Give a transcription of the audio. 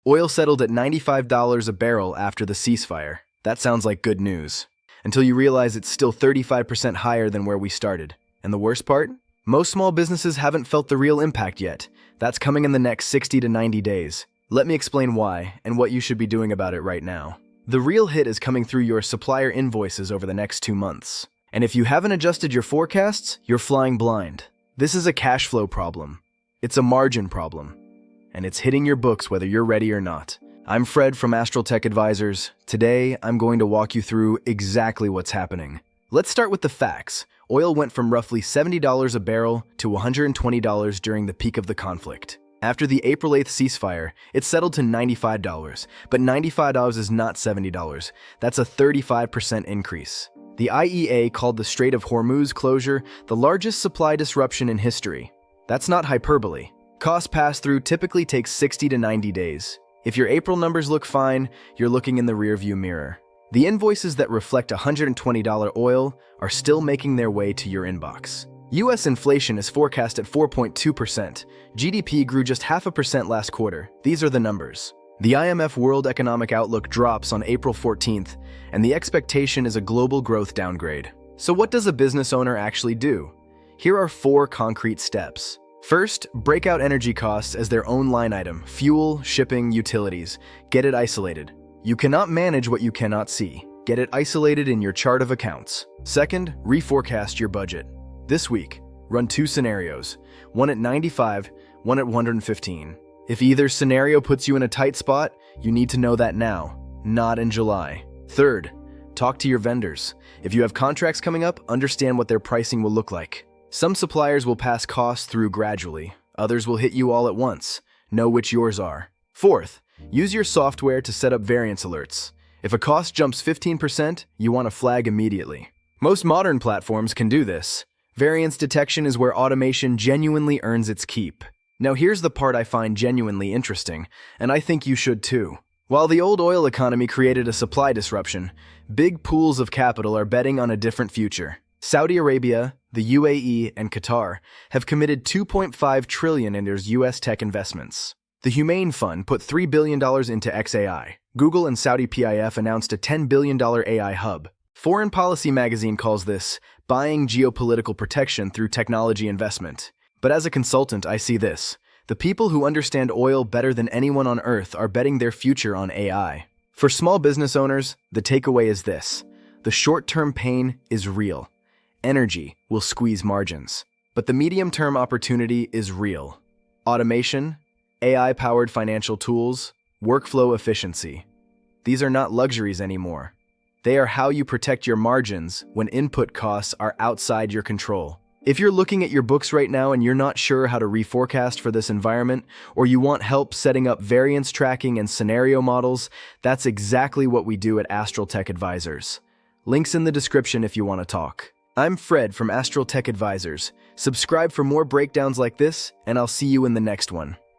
Oil settled at $95 a barrel after the ceasefire. That sounds like good news. Until you realize it's still 35% higher than where we started. And the worst part? Most small businesses haven't felt the real impact yet. That's coming in the next 60 to 90 days. Let me explain why and what you should be doing about it right now. The real hit is coming through your supplier invoices over the next 2 months. And if you haven't adjusted your forecasts, you're flying blind. This is a cash flow problem. It's a margin problem. And it's hitting your books whether you're ready or not. I'm Fred from Astral Tech Advisors. Today, I'm going to walk you through exactly what's happening. Let's start with the facts. Oil went from roughly $70 a barrel to $120 during the peak of the conflict. After the April 8th ceasefire, it settled to $95, but $95 is not $70. That's a 35% increase. The IEA called the Strait of Hormuz closure the largest supply disruption in history. That's not hyperbole. Cost pass-through typically takes 60 to 90 days. If your April numbers look fine, you're looking in the rearview mirror. The invoices that reflect $120 oil are still making their way to your inbox. U.S. inflation is forecast at 4.2%. GDP grew just 0.5% last quarter. These are the numbers. The IMF World Economic Outlook drops on April 14th, and the expectation is a global growth downgrade. So what does a business owner actually do? Here are 4 concrete steps. First, break out energy costs as their own line item: fuel, shipping, utilities. Get it isolated. You cannot manage what you cannot see. Get it isolated in your chart of accounts. Second, reforecast your budget. This week, run 2 scenarios, one at 95, one at 115. If either scenario puts you in a tight spot, you need to know that now, not in July. Third, talk to your vendors. If you have contracts coming up, understand what their pricing will look like. Some suppliers will pass costs through gradually. Others will hit you all at once. Know which yours are. Fourth, use your software to set up variance alerts. If a cost jumps 15%, you want to flag immediately. Most modern platforms can do this. Variance detection is where automation genuinely earns its keep. Now here's the part I find genuinely interesting, and I think you should too. While the old oil economy created a supply disruption, big pools of capital are betting on a different future. Saudi Arabia, the UAE, and Qatar have committed $2.5 trillion in their U.S. tech investments. The Humane Fund put $3 billion into XAI. Google and Saudi PIF announced a $10 billion AI hub. Foreign Policy magazine calls this buying geopolitical protection through technology investment. But as a consultant, I see this. The people who understand oil better than anyone on Earth are betting their future on AI. For small business owners, the takeaway is this. The short-term pain is real. Energy will squeeze margins. But the medium-term opportunity is real. Automation, AI-powered financial tools, workflow efficiency. These are not luxuries anymore. They are how you protect your margins when input costs are outside your control. If you're looking at your books right now and you're not sure how to reforecast for this environment, or you want help setting up variance tracking and scenario models, that's exactly what we do at Astral Tech Advisors. Links in the description if you want to talk. I'm Fred from Astral Tech Advisors. Subscribe for more breakdowns like this, and I'll see you in the next one.